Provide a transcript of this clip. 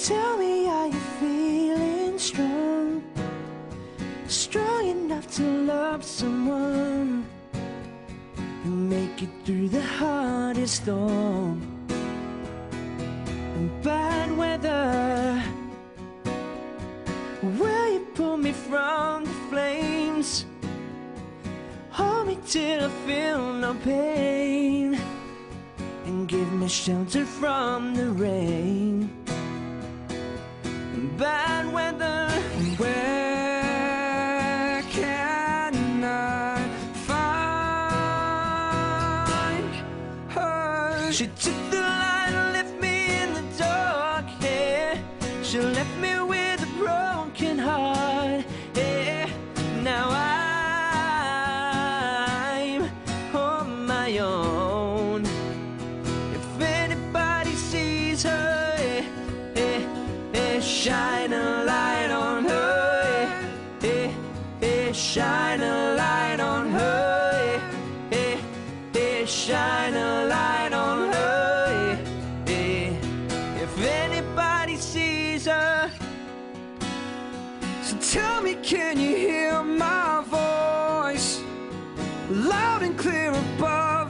tell me, are you feeling strong? Strong enough to love someone and make it through the hardest storm and bad weather. Will you pull me from the flames? Hold me till I feel no pain and give me shelter from the rain. Bad weather. Where can I find her? She took the light and left me in the dark, yeah. She left me with a broken heart, yeah. Now I'm on my own. If anybody sees her, yeah, yeah, yeah, shine a light on her, yeah, yeah, shine a light on her, yeah, yeah, shine a light on her, yeah. If anybody sees her, so tell me, can you hear my voice loud and clear above